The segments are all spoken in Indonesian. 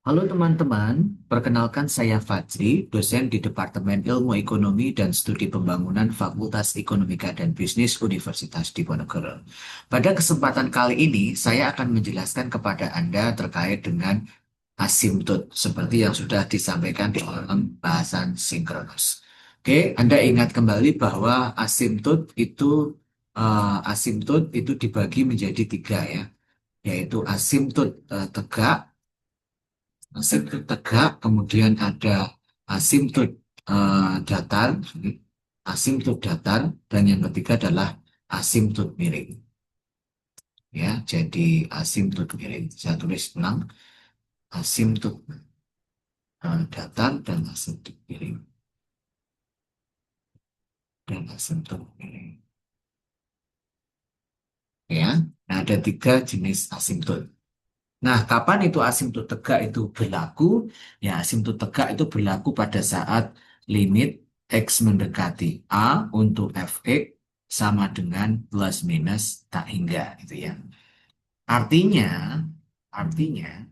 Halo teman-teman, perkenalkan saya Fajri, dosen di Departemen Ilmu Ekonomi dan Studi Pembangunan Fakultas Ekonomika dan Bisnis Universitas Diponegoro. Pada kesempatan kali ini, saya akan menjelaskan kepada Anda terkait dengan asimtot, seperti yang sudah disampaikan di dalam bahasan sinkronus. Oke, Anda ingat kembali bahwa asimtot itu dibagi menjadi tiga ya, yaitu asimtot tegak, asimtot tegak, kemudian ada asimtot datar, asimtot datar, dan yang ketiga adalah asimtot miring. Ya, jadi asimtot miring. Saya tulis ulang, asimtot datar dan asimtot miring. Dan asimtot miring. Ya, nah, ada tiga jenis asimtot. Nah, kapan itu asimtot tegak itu berlaku? Ya, asimtot tegak itu berlaku pada saat limit X mendekati A untuk fx sama dengan plus minus tak hingga gitu ya. Artinya, artinya,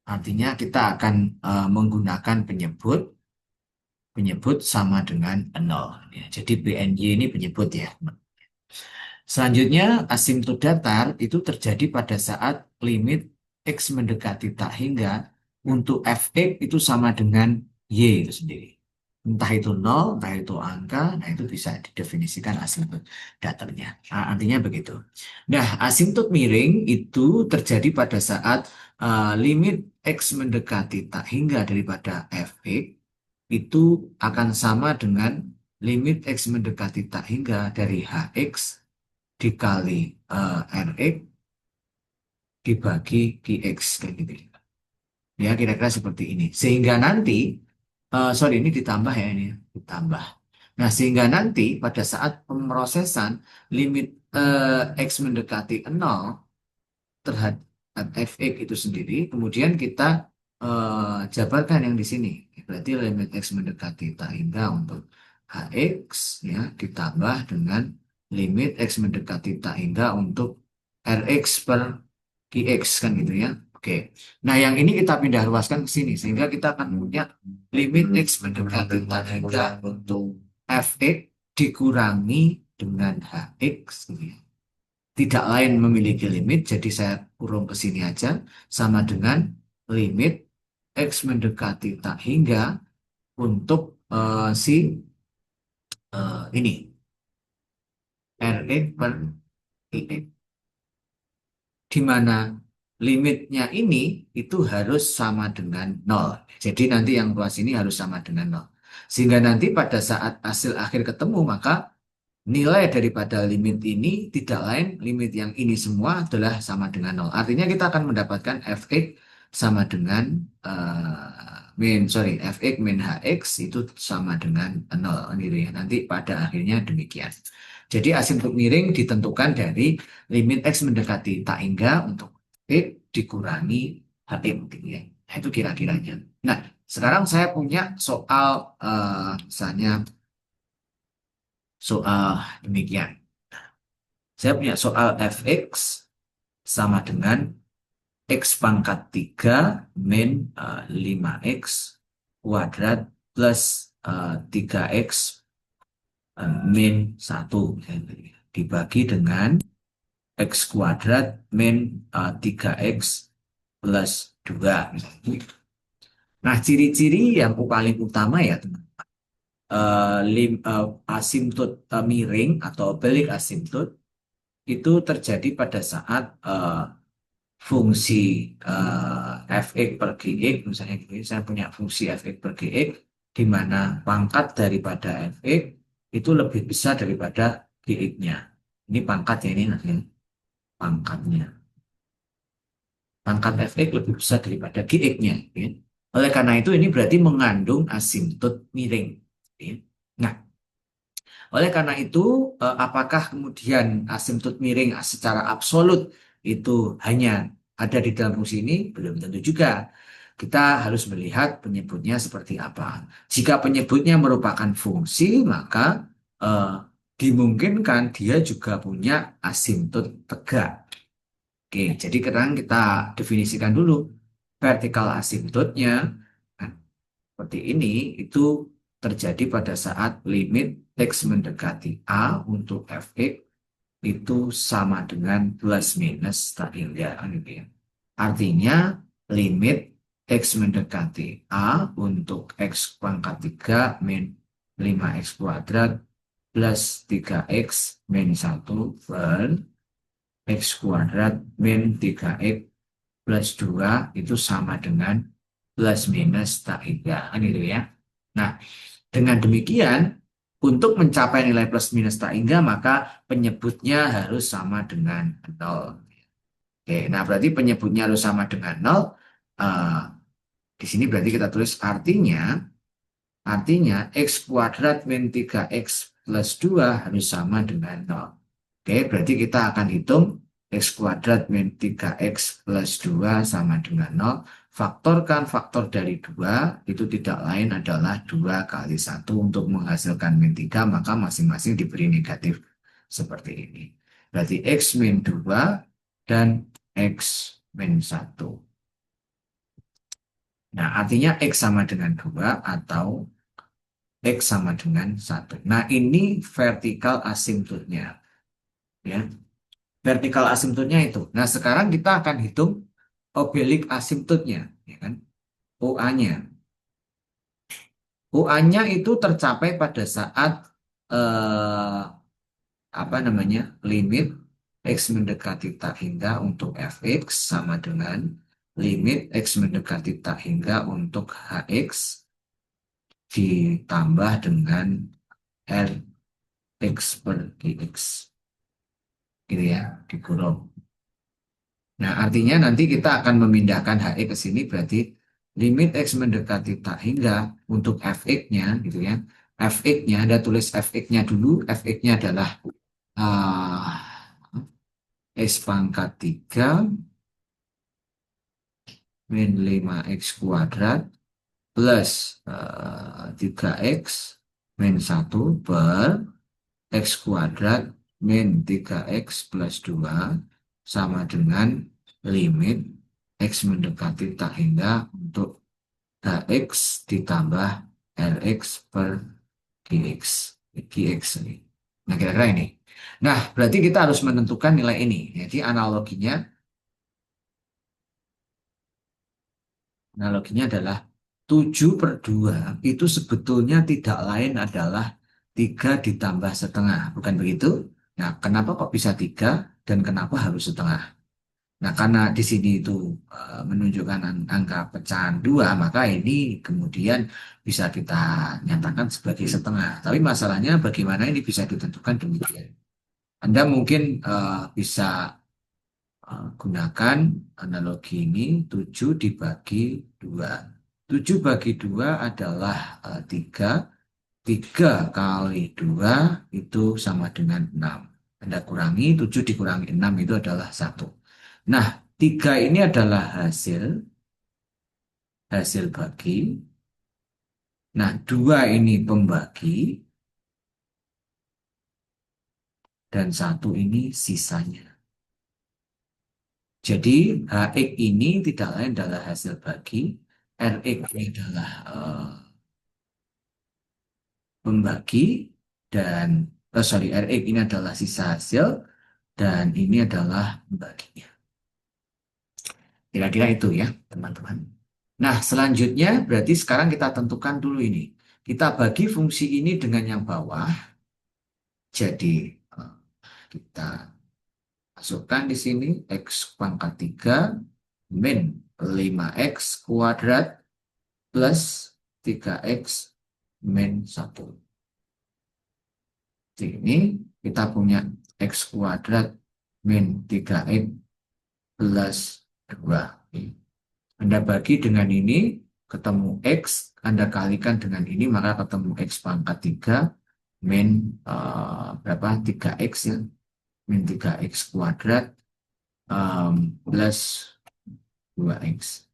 artinya kita akan menggunakan penyebut penyebut sama dengan nol. Ya, jadi PNY ini penyebut ya. Selanjutnya, asimtot datar itu terjadi pada saat limit X mendekati tak hingga untuk fx itu sama dengan Y itu sendiri. Entah itu nol, entah itu angka, nah itu bisa didefinisikan asimtot datarnya. Nah, artinya begitu. Nah, asimtot miring itu terjadi pada saat limit X mendekati tak hingga daripada fx itu akan sama dengan limit X mendekati tak hingga dari hx dikali Rx dibagi Qx kayak gitu. Ya, kira-kira seperti ini. Sehingga nanti, sorry ini ditambah ya ini, ditambah. Nah, sehingga nanti pada saat pemrosesan limit X mendekati nol terhadap Fx itu sendiri, kemudian kita jabarkan yang di sini. Berarti limit X mendekati tak hingga untuk Hx ya ditambah dengan limit X mendekati tak hingga untuk Rx per Qx kan gitu ya. Oke. Nah, yang ini kita pindah ruaskan ke sini sehingga kita akan punya limit X mendekati tak hingga untuk Fx dikurangi dengan Hx gitu ya. Tidak lain memiliki limit, jadi saya kurung ke sini aja, sama dengan limit X mendekati tak hingga untuk si ini Rx per Ix, di mana limitnya ini itu harus sama dengan nol. Jadi nanti yang luas ini harus sama dengan nol. Sehingga nanti pada saat hasil akhir ketemu, maka nilai daripada limit ini tidak lain limit yang ini semua adalah sama dengan nol. Artinya kita akan mendapatkan fx sama dengan fx min hx itu sama dengan nol gitu ya. Nanti pada akhirnya demikian. Jadi asimtot miring ditentukan dari limit x mendekati tak hingga untuk x dikurangi hx gitu ya. Nah, itu kira-kiranya. Nah, sekarang saya punya soal misalnya soal demikian. Saya punya soal fx sama dengan x pangkat 3 min 5x kuadrat plus 3x min 1 dibagi dengan x kuadrat min 3x plus 2. Nah, ciri-ciri yang paling utama ya teman. Asimtot miring atau belik asimtot itu terjadi pada saat fungsi fx per gx, misalnya gini, saya punya fungsi fx per gx, di mana pangkat daripada fx itu lebih besar daripada gx-nya. Ini pangkat ya, ini nanti pangkatnya. Pangkat fx lebih besar daripada gx-nya. Ya. Oleh karena itu, ini berarti mengandung asimtot miring. Ya. Nah, oleh karena itu, apakah kemudian asimtot miring secara absolut itu hanya ada di dalam fungsi ini? Belum tentu juga. Kita harus melihat penyebutnya seperti apa. Jika penyebutnya merupakan fungsi, maka eh, dimungkinkan dia juga punya asimtot tegak. Oke, jadi sekarang kita definisikan dulu. vertikal asimtotnya, nah, seperti ini, itu terjadi pada saat limit X mendekati A untuk fx itu sama dengan plus minus tak hingga. Gitu ya. Artinya limit X mendekati A untuk X pangkat 3 min 5X kuadrat plus 3X min 1 per X kuadrat min 3X plus 2 itu sama dengan plus minus tak hingga. Kan gitu ya. Nah, dengan demikian, untuk mencapai nilai plus minus tak hingga, maka penyebutnya harus sama dengan nol. Oke, nah berarti penyebutnya harus sama dengan nol. Eh, di sini berarti kita tulis artinya x kuadrat min 3x plus 2 harus sama dengan nol. Oke, berarti kita akan hitung x kuadrat min 3x plus 2 sama dengan nol. Faktorkan faktor dari 2 itu tidak lain adalah 2 kali 1 untuk menghasilkan min 3, maka masing-masing diberi negatif seperti ini. Berarti x min 2 dan x min 1. Nah, artinya x sama dengan 2 atau x sama dengan 1. Nah, ini vertikal asimtotnya. Ya, vertikal asimtotnya itu. Nah, sekarang kita akan hitung obelik asimtotnya. Ya kan? OA-nya. OA-nya itu tercapai pada saat eh, apa namanya limit x mendekati tak hingga untuk fx sama dengan limit x mendekati tak hingga untuk hx ditambah dengan Rx per Gx. Gitu ya, dikurung. Nah, artinya nanti kita akan memindahkan HX ke sini, berarti limit X mendekati tak hingga untuk Fx-nya, gitu ya. Fx-nya, Anda tulis Fx-nya dulu. Fx-nya adalah X pangkat 3 min 5X kuadrat plus 3X min 1 per X kuadrat min 3X plus 2 sama dengan limit X mendekati tak hingga untuk Hx ditambah Rx per Gx. Gx ini. Nah, kira-kira ini. Nah, berarti kita harus menentukan nilai ini. Analoginya adalah 7 per 2 itu sebetulnya tidak lain adalah 3 ditambah setengah. Bukan begitu? Nah, kenapa kok bisa 3 dan kenapa harus setengah? Nah, karena di sini itu menunjukkan angka pecahan 2, maka ini kemudian bisa kita nyatakan sebagai setengah. Tapi masalahnya bagaimana ini bisa ditentukan demikian. Anda mungkin bisa gunakan analogi ini 7 dibagi 2. 7 bagi 2 adalah 3. 3 kali 2 itu sama dengan 6. Anda kurangi, 7 dikurangi 6 itu adalah 1. Nah, 3 ini adalah hasil bagi. Nah, 2 ini pembagi. Dan 1 ini sisanya. Jadi, HX ini tidak lain adalah hasil bagi. RX ini adalah pembagi. Dan, RX ini adalah sisa hasil. Dan ini adalah pembaginya. Kira-kira itu ya, teman-teman. Nah, selanjutnya berarti sekarang kita tentukan dulu ini. Kita bagi fungsi ini dengan yang bawah. Jadi, kita masukkan di sini X pangkat 3 min 5X kuadrat plus 3X min 1. Jadi ini kita punya X kuadrat min 3X plus 2. Anda bagi dengan ini, ketemu X, Anda kalikan dengan ini, maka ketemu X pangkat 3 min berapa? 3X ya. Min 3X kuadrat plus 2X.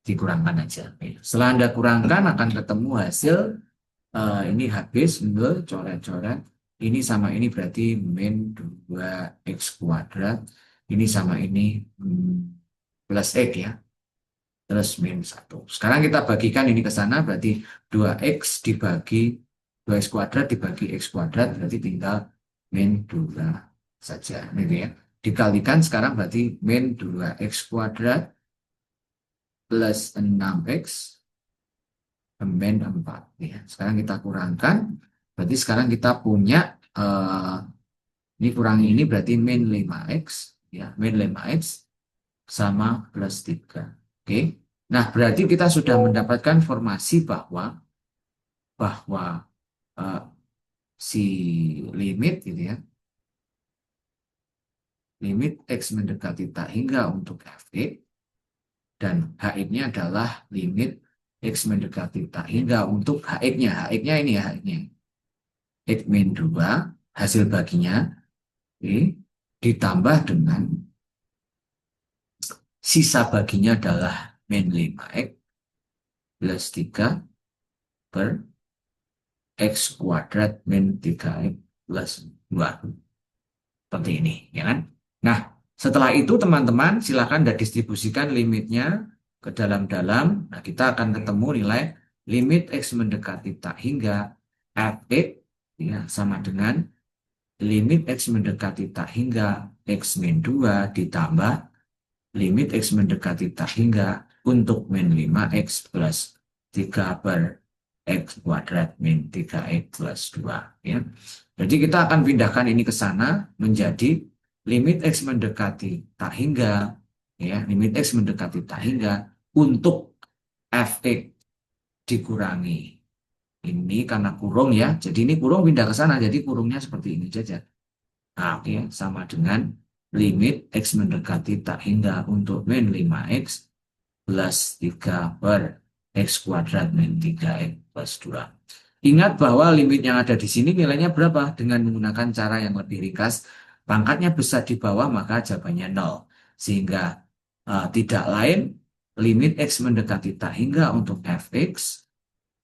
Dikurangkan aja. Setelah Anda kurangkan, akan ketemu hasil ini habis, coret-coret. Ini sama ini berarti min 2X kuadrat. Ini sama ini plus X ya, terus min 1. Sekarang kita bagikan ini ke sana, berarti 2X dibagi 2X kuadrat dibagi X kuadrat, berarti tinggal min 2 saja. Gitu ya. Dikalikan sekarang berarti min 2X kuadrat plus 6X min 4. Ya. Sekarang kita kurangkan, berarti sekarang kita punya, ini kurangi ini berarti min 5X, ya, min 5X sama plus 3. Oke. Nah, berarti kita sudah mendapatkan formasi bahwa eh, si limit gitu ya, limit X mendekati tak hingga untuk fx dan hx-nya adalah limit X mendekati tak hingga untuk hx-nya. Hx-nya ini ya, hx-nya. X min 2 hasil baginya, oke, ditambah dengan sisa baginya adalah min 5X plus 3 per X kuadrat min 3X plus 2. Seperti ini, ya kan? Nah, setelah itu teman-teman silakan dan distribusikan limitnya ke dalam-dalam. Nah, kita akan ketemu nilai limit X mendekati tak hingga fx ya, sama dengan limit X mendekati tak hingga X min 2 ditambah limit X mendekati tak hingga untuk min 5X plus 3 per X kuadrat min 3X plus 2. Ya. Jadi kita akan pindahkan ini ke sana menjadi limit X mendekati tak hingga, ya, limit X mendekati tak hingga untuk fx dikurangi. Ini karena kurung ya, jadi ini kurung pindah ke sana, jadi kurungnya seperti ini saja. Nah, oke, sama dengan limit X mendekati tak hingga untuk min 5X plus 3 per X kuadrat min 3X plus 2. Ingat bahwa limit yang ada di sini nilainya berapa? Dengan menggunakan cara yang lebih ringkas, pangkatnya besar di bawah, maka jawabannya 0. Sehingga tidak lain limit X mendekati tak hingga untuk fx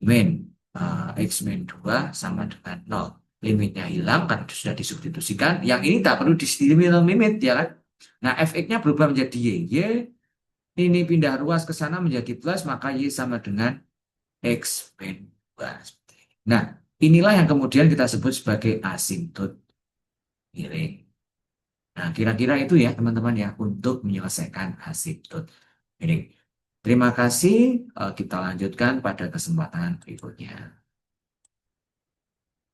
min X min 2 sama dengan 0. Limitnya hilang karena sudah disubstitusikan. Yang ini tak perlu distimewa limit, ya kan? Nah, fx-nya berubah menjadi y. Y ini pindah ruas ke sana menjadi plus, maka y sama dengan X min 2. Nah, inilah yang kemudian kita sebut sebagai asimtot miring. Nah, kira-kira itu ya teman-teman ya untuk menyelesaikan asimtot miring. Terima kasih. Kita lanjutkan pada kesempatan berikutnya.